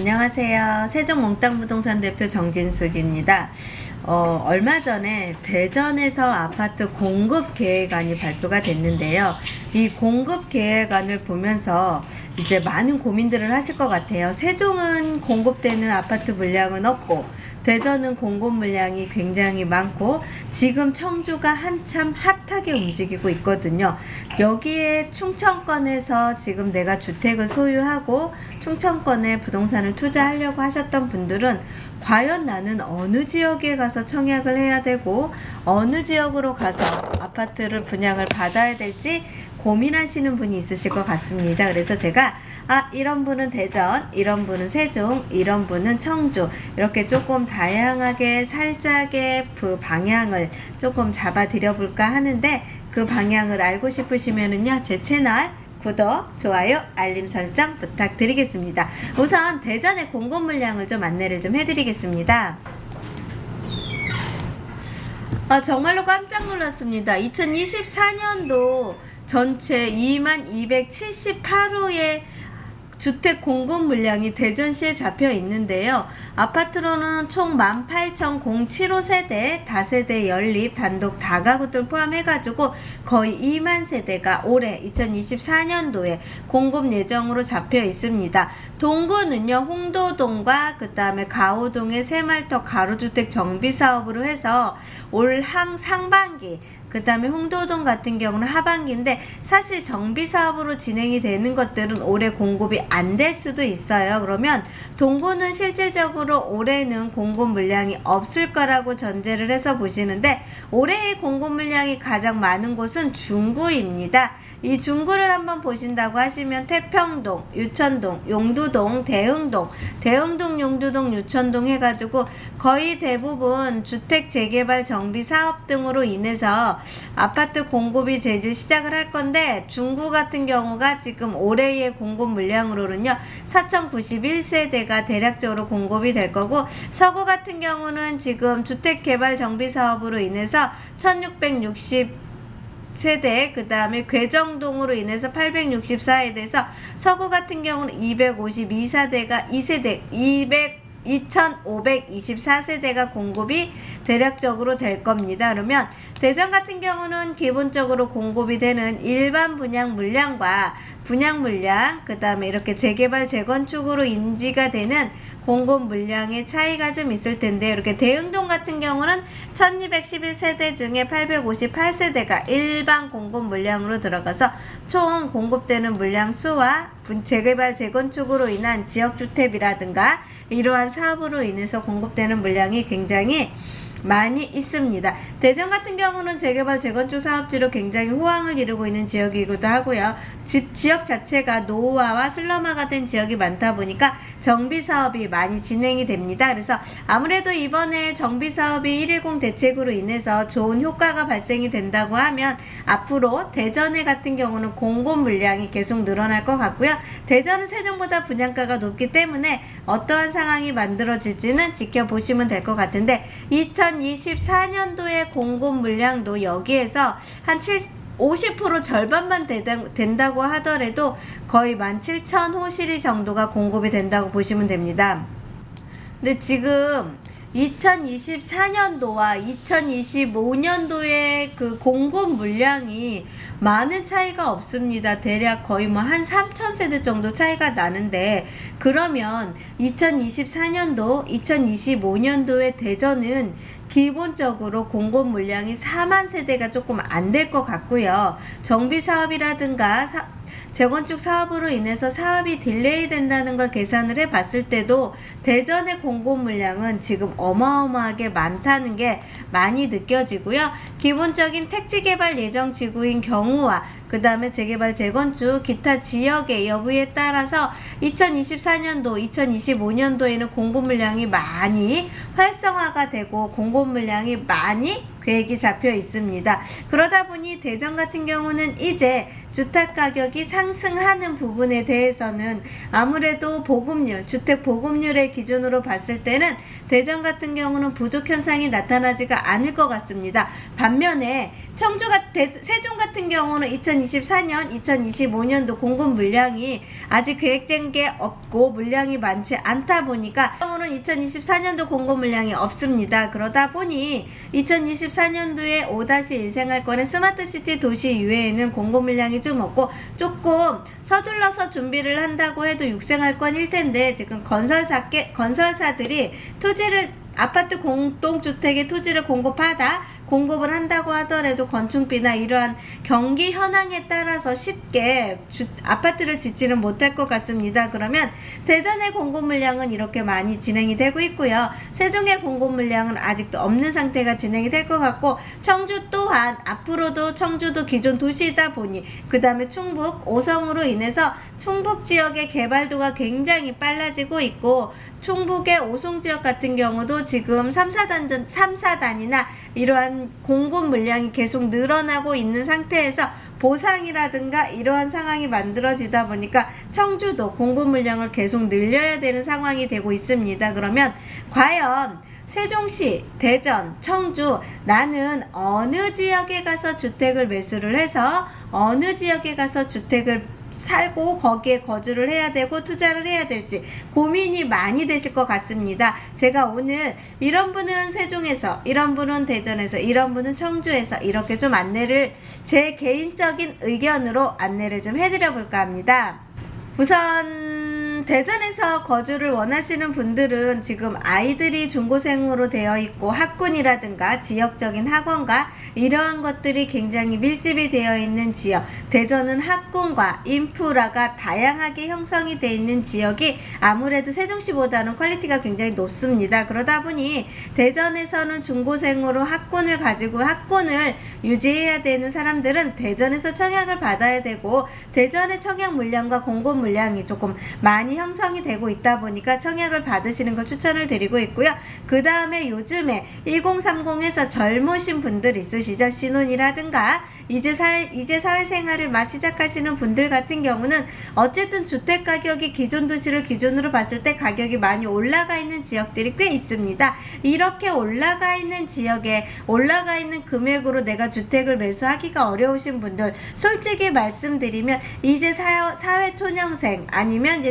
안녕하세요. 세종몽땅부동산 대표 정진숙입니다. 얼마 전에 대전에서 아파트 공급 계획안이 발표가 됐는데요. 이 공급 계획안을 보면서 이제 많은 고민들을 하실 것 같아요. 세종은 공급되는 아파트 물량은 없고 대전은 공급 물량이 굉장히 많고 지금 청주가 한참 핫하게 움직이고 있거든요. 여기에 충청권에서 지금 내가 주택을 소유하고 충청권에 부동산을 투자하려고 하셨던 분들은 과연 나는 어느 지역에 가서 청약을 해야 되고 어느 지역으로 가서 아파트를 분양을 받아야 될지 고민하시는 분이 있으실 것 같습니다. 그래서 제가 이런 분은 대전, 이런 분은 세종, 이런 분은 청주, 이렇게 조금 다양하게 살짝의 그 방향을 조금 잡아 드려 볼까 하는데, 그 방향을 알고 싶으시면은요 제 채널 구독, 좋아요, 알림 설정 부탁드리겠습니다. 우선 대전의 공급 물량을 좀 안내를 좀 해드리겠습니다. 정말로 깜짝 놀랐습니다. 2024년도 전체 2278호의 주택 공급 물량이 대전시에 잡혀 있는데요. 아파트로는 총 18,075세대, 다세대 연립, 단독 다가구들 포함해가지고 거의 2만 세대가 올해 2024년도에 공급 예정으로 잡혀 있습니다. 동구는요, 홍도동과 그 다음에 가오동의 새말터 가로주택 정비사업으로 해서 올 상반기, 그 다음에 홍도동 같은 경우는 하반기인데, 사실 정비사업으로 진행이 되는 것들은 올해 공급이 안 될 수도 있어요. 그러면 동구는 실질적으로 올해는 공급 물량이 없을 거라고 전제를 해서 보시는데, 올해의 공급 물량이 가장 많은 곳은 중구입니다. 이 중구를 한번 보신다고 하시면 태평동, 유천동, 용두동, 대흥동, 용두동, 유천동 해가지고 거의 대부분 주택 재개발 정비 사업 등으로 인해서 아파트 공급이 제일 시작을 할 건데, 중구 같은 경우가 지금 올해의 공급 물량으로는요 4,091세대가 대략적으로 공급이 될 거고, 서구 같은 경우는 지금 주택 개발 정비 사업으로 인해서 1,660 세대, 그 다음에 괴정동으로 인해서 864세대에서 서구 같은 경우는 252세대가 2,524세대가 공급이 대략적으로 될 겁니다. 그러면 대전 같은 경우는 기본적으로 공급이 되는 일반 분양 물량과 분양 물량, 그 다음에 이렇게 재개발 재건축으로 인지가 되는 공급 물량의 차이가 좀 있을 텐데, 이렇게 대흥동 같은 경우는 1211세대 중에 858세대가 일반 공급 물량으로 들어가서 총 공급되는 물량 수와 재개발 재건축으로 인한 지역주택이라든가 이러한 사업으로 인해서 공급되는 물량이 굉장히 많이 있습니다. 대전 같은 경우는 재개발 재건축 사업지로 굉장히 호황을 이루고 있는 지역이기도 하고요. 지역 자체가 노후화와 슬럼화가 된 지역이 많다 보니까 정비사업이 많이 진행이 됩니다. 그래서 아무래도 이번에 정비사업이 110 대책으로 인해서 좋은 효과가 발생이 된다고 하면 앞으로 대전에 같은 경우는 공급 물량이 계속 늘어날 것 같고요. 대전은 세종보다 분양가가 높기 때문에 어떠한 상황이 만들어질지는 지켜보시면 될 것 같은데, 2024년도의 공급 물량도 여기에서 한 50% 절반만 된다고 하더라도 거의 17,000호실이 정도가 공급이 된다고 보시면 됩니다. 근데 지금 2024년도와 2025년도의 그 공급 물량이 많은 차이가 없습니다. 대략 거의 한 3,000세대 정도 차이가 나는데, 그러면 2024년도, 2025년도의 대전은 기본적으로 공급 물량이 4만 세대가 조금 안 될 것 같고요. 정비 사업이라든가 재건축 사업으로 인해서 사업이 딜레이 된다는 걸 계산을 해 봤을 때도 대전의 공급 물량은 지금 어마어마하게 많다는 게 많이 느껴지고요. 기본적인 택지 개발 예정 지구인 경우와 그 다음에 재개발 재건축 기타 지역의 여부에 따라서 2024년도 2025년도에는 공급 물량이 많이 활성화가 되고 공급 물량이 많이 계획이 잡혀 있습니다. 그러다 보니 대전 같은 경우는 이제 주택 가격이 상승하는 부분에 대해서는 아무래도 보급률, 주택 보급률의 기준으로 봤을 때는 대전 같은 경우는 부족 현상이 나타나지가 않을 것 같습니다. 반면 반면에 세종 같은 경우는 2024년, 2025년도 공급 물량이 아직 계획된 게 없고 물량이 많지 않다 보니까 경우는 2024년도 공급 물량이 없습니다. 그러다 보니 2024년도에 5-1 생활권의 스마트시티 도시 이외에는 공급 물량이 좀 없고 조금 서둘러서 준비를 한다고 해도 6생활권일 텐데 지금 건설사들이 아파트 공동주택의 토지를 공급을 한다고 하더라도 건축비나 이러한 경기 현황에 따라서 쉽게 아파트를 짓지는 못할 것 같습니다. 그러면 대전의 공급 물량은 이렇게 많이 진행이 되고 있고요. 세종의 공급 물량은 아직도 없는 상태가 진행이 될 것 같고, 청주 또한 앞으로도 청주도 기존 도시이다 보니 그 다음에 충북 5성으로 인해서 충북 지역의 개발도가 굉장히 빨라지고 있고, 충북의 5성 지역 같은 경우도 지금 3사단이나 이러한 공급 물량이 계속 늘어나고 있는 상태에서 보상이라든가 이러한 상황이 만들어지다 보니까 청주도 공급 물량을 계속 늘려야 되는 상황이 되고 있습니다. 그러면 과연 세종시, 대전, 청주, 나는 어느 지역에 가서 주택을 매수를 해서 어느 지역에 가서 주택을 살고 거기에 거주를 해야 되고 투자를 해야 될지 고민이 많이 되실 것 같습니다. 제가 오늘 이런 분은 세종에서, 이런 분은 대전에서, 이런 분은 청주에서 이렇게 좀 안내를, 제 개인적인 의견으로 안내를 좀 해드려 볼까 합니다. 우선 대전에서 거주를 원하시는 분들은 지금 아이들이 중고생으로 되어 있고 학군이라든가 지역적인 학원과 이러한 것들이 굉장히 밀집이 되어 있는 지역, 대전은 학군과 인프라가 다양하게 형성이 되어 있는 지역이 아무래도 세종시보다는 퀄리티가 굉장히 높습니다. 그러다 보니 대전에서는 중고생으로 학군을 가지고 학군을 유지해야 되는 사람들은 대전에서 청약을 받아야 되고, 대전의 청약 물량과 공급 물량이 조금 많이 형성이 되고 있다 보니까 청약을 받으시는 걸 추천을 드리고 있고요. 그 다음에 요즘에 1030에서 젊으신 분들 있으시죠? 신혼이라든가 이제 사회생활을 막 시작하시는 분들 같은 경우는 어쨌든 주택 가격이 기존 도시를 기준으로 봤을 때 가격이 많이 올라가 있는 지역들이 꽤 있습니다. 이렇게 올라가 있는 지역에 올라가 있는 금액으로 내가 주택을 매수하기가 어려우신 분들, 솔직히 말씀드리면 이제 사회초년생 아니면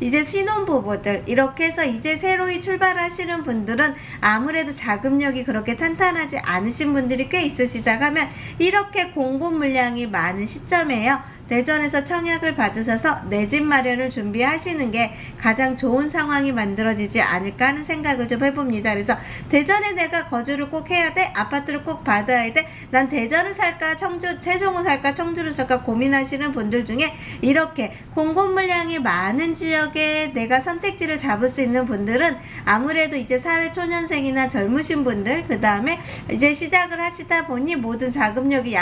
이제 신혼부부들 이렇게 해서 이제 새로이 출발하시는 분들은 아무래도 자금력이 그렇게 탄탄하지 않으신 분들이 꽤 있으시다 하면 이렇게 공급 물량이 많은 시점에요. 대전에서 청약을 받으셔서 내 집 마련을 준비하시는 게 가장 좋은 상황이 만들어지지 않을까 하는 생각을 좀 해봅니다. 그래서 대전에 내가 거주를 꼭 해야 돼? 아파트를 꼭 받아야 돼? 난 대전을 살까? 세종을 살까? 청주를 살까? 고민하시는 분들 중에 이렇게 공급 물량이 많은 지역에 내가 선택지를 잡을 수 있는 분들은 아무래도 이제 사회초년생이나 젊으신 분들, 그 다음에 이제 시작을 하시다 보니 모든 자금력이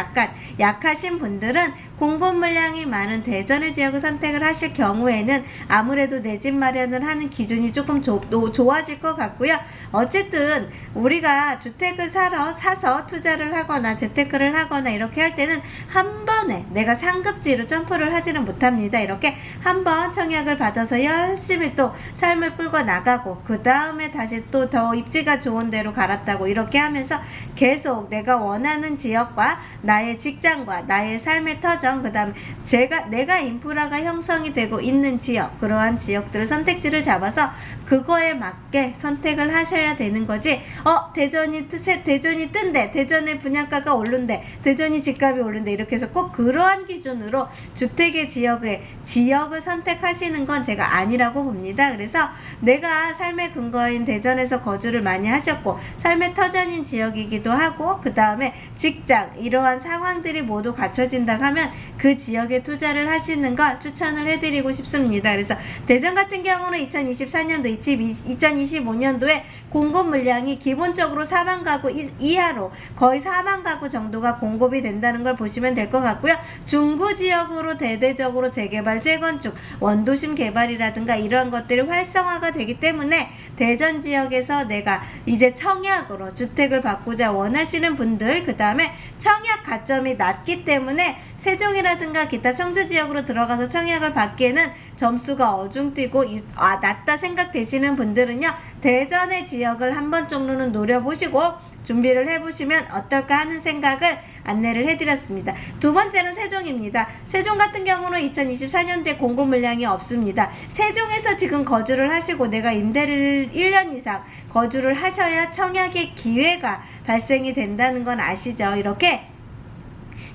약하신 분들은 공급 물량이 많은 대전의 지역을 선택을 하실 경우에는 아무래도 내 집 마련을 하는 기준이 조금 좋아질 것 같고요. 어쨌든 우리가 주택을 사서 투자를 하거나 재테크를 하거나 이렇게 할 때는 한 번에 내가 상급지로 점프를 하지는 못합니다. 이렇게 한번 청약을 받아서 열심히 또 삶을 끌고 나가고 그 다음에 다시 또 더 입지가 좋은 데로 갈았다고 이렇게 하면서 계속 내가 원하는 지역과 나의 직장과 나의 삶의 터전, 그 다음에 내가 인프라가 형성이 되고 있는 지역, 그러한 지역들을 선택지를 잡아서 그거에 맞게 선택을 하셔야 되는 거지. 대전이 뜬대, 대전의 분양가가 오른대, 대전이 집값이 오른대, 이렇게 해서 꼭 그러한 기준으로 주택의 지역을 선택하시는 건 제가 아니라고 봅니다. 그래서 내가 삶의 근거인 대전에서 거주를 많이 하셨고 삶의 터전인 지역이기도 하고 그 다음에 직장, 이러한 상황들이 모두 갖춰진다 하면 그 지역에 투자를 하시는 걸 추천을 해드리고 싶습니다. 그래서 대전 같은 경우는 2024년도 2025년도에 공급 물량이 기본적으로 4만 가구 이하로 거의 4만 가구 정도가 공급이 된다는 걸 보시면 될 것 같고요. 중구 지역으로 대대적으로 재개발, 재건축, 원도심 개발이라든가 이러한 것들이 활성화가 되기 때문에 대전 지역에서 내가 이제 청약으로 주택을 받고자 원하시는 분들, 그 다음에 청약 가점이 낮기 때문에 세종이라든가 기타 청주 지역으로 들어가서 청약을 받기에는 점수가 어중뛰고 낮다 생각되시는 분들은요, 대전의 지역을 한번 정도는 노려보시고 준비를 해보시면 어떨까 하는 생각을 안내를 해드렸습니다. 두 번째는 세종입니다. 세종 같은 경우는 2024년도에 공급 물량이 없습니다. 세종에서 지금 거주를 하시고 내가 임대를 1년 이상 거주를 하셔야 청약의 기회가 발생이 된다는 건 아시죠? 이렇게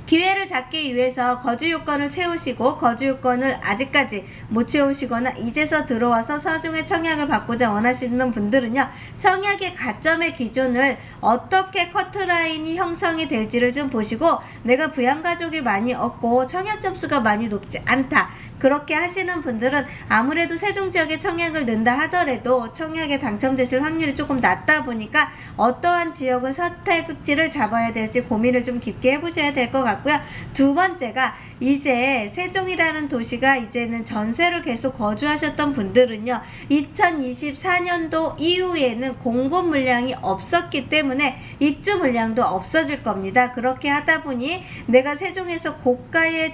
기회를 잡기 위해서 거주 요건을 채우시고 거주 요건을 아직까지 못 채우시거나 이제서 들어와서 서중에 청약을 받고자 원하시는 분들은요, 청약의 가점의 기준을 어떻게 커트라인이 형성이 될지를 좀 보시고, 내가 부양가족이 많이 없고 청약 점수가 많이 높지 않다, 그렇게 하시는 분들은 아무래도 세종 지역에 청약을 넣는다 하더라도 청약에 당첨되실 확률이 조금 낮다 보니까 어떠한 지역을 선택지를 잡아야 될지 고민을 좀 깊게 해보셔야 될 것 같고요. 두 번째가, 이제 세종이라는 도시가 이제는 전세를 계속 거주하셨던 분들은요, 2024년도 이후에는 공급 물량이 없었기 때문에 입주 물량도 없어질 겁니다. 그렇게 하다 보니 내가 세종에서 고가의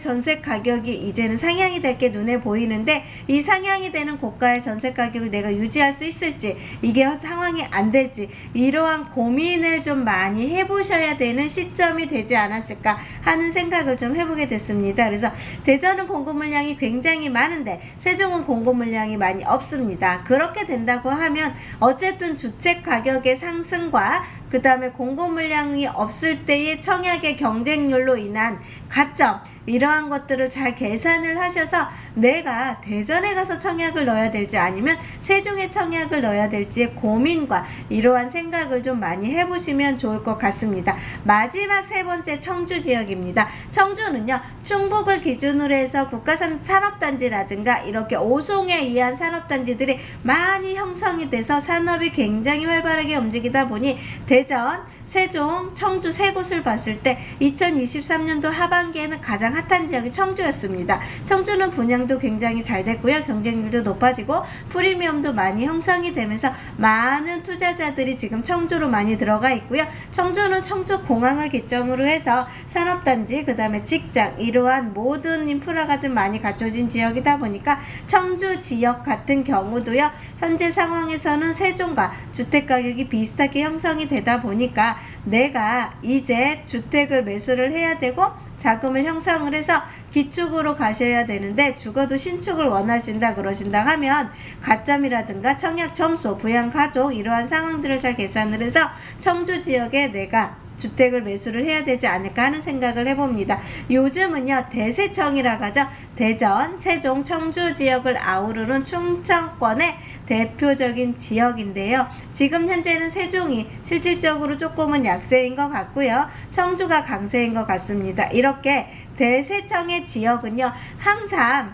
전세 가격이 이제는 상향이 될 게 눈에 보이는데, 이 상향이 되는 고가의 전세 가격을 내가 유지할 수 있을지, 이게 상황이 안 될지, 이러한 고민을 좀 많이 해보셔야 되는 시점이 되지 않았을까 하는 생각을 좀 해보게 됐습니다. 그래서 대전은 공급 물량이 굉장히 많은데 세종은 공급 물량이 많이 없습니다. 그렇게 된다고 하면 어쨌든 주택 가격의 상승과 그 다음에 공급 물량이 없을 때의 청약의 경쟁률로 인한 가점, 이러한 것들을 잘 계산을 하셔서 내가 대전에 가서 청약을 넣어야 될지 아니면 세종에 청약을 넣어야 될지의 고민과 이러한 생각을 좀 많이 해보시면 좋을 것 같습니다. 마지막 세 번째, 청주 지역입니다. 청주는요, 충북을 기준으로 해서 국가산 산업단지라든가 이렇게 5송에 의한 산업단지들이 많이 형성이 돼서 산업이 굉장히 활발하게 움직이다 보니 대전, 세종, 청주 세 곳을 봤을 때 2023년도 하반기에는 가장 핫한 지역이 청주였습니다. 청주는 분양도 굉장히 잘 됐고요. 경쟁률도 높아지고 프리미엄도 많이 형성이 되면서 많은 투자자들이 지금 청주로 많이 들어가 있고요. 청주는 청주공항을 기점으로 해서 산업단지, 그 다음에 직장, 이러한 모든 인프라가 좀 많이 갖춰진 지역이다 보니까 청주 지역 같은 경우도요, 현재 상황에서는 세종과 주택가격이 비슷하게 형성이 되다 보니까 내가 이제 주택을 매수를 해야 되고 자금을 형성을 해서 기축으로 가셔야 되는데, 죽어도 신축을 원하신다 그러신다 하면 가점이라든가 청약 점수, 부양가족, 이러한 상황들을 잘 계산을 해서 청주 지역에 내가 주택을 매수를 해야 되지 않을까 하는 생각을 해봅니다. 요즘은요, 대세청이라고 하죠. 대전, 세종, 청주 지역을 아우르는 충청권의 대표적인 지역인데요. 지금 현재는 세종이 실질적으로 조금은 약세인 것 같고요. 청주가 강세인 것 같습니다. 이렇게 대세청의 지역은요, 항상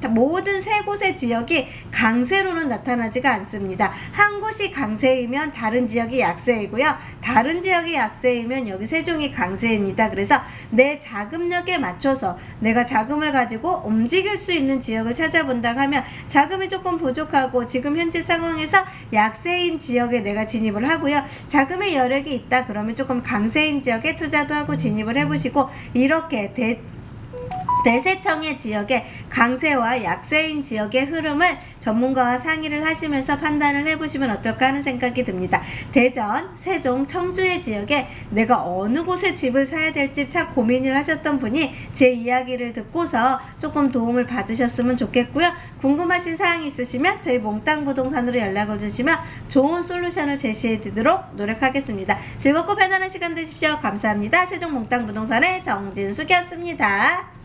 모든 세 곳의 지역이 강세로는 나타나지가 않습니다. 한 곳이 강세이면 다른 지역이 약세이고요. 다른 지역이 약세이면 여기 세종이 강세입니다. 그래서 내 자금력에 맞춰서 내가 자금을 가지고 움직일 수 있는 지역을 찾아본다고 하면, 자금이 조금 부족하고 지금 현재 상황에서 약세인 지역에 내가 진입을 하고요. 자금의 여력이 있다 그러면 조금 강세인 지역에 투자도 하고 진입을 해보시고, 이렇게 대세청의 지역의 강세와 약세인 지역의 흐름을 전문가와 상의를 하시면서 판단을 해보시면 어떨까 하는 생각이 듭니다. 대전, 세종, 청주의 지역에 내가 어느 곳에 집을 사야 될지 참 고민을 하셨던 분이 제 이야기를 듣고서 조금 도움을 받으셨으면 좋겠고요. 궁금하신 사항이 있으시면 저희 몽땅부동산으로 연락을 주시면 좋은 솔루션을 제시해 드리도록 노력하겠습니다. 즐겁고 편안한 시간 되십시오. 감사합니다. 세종 몽땅부동산의 정진숙이었습니다.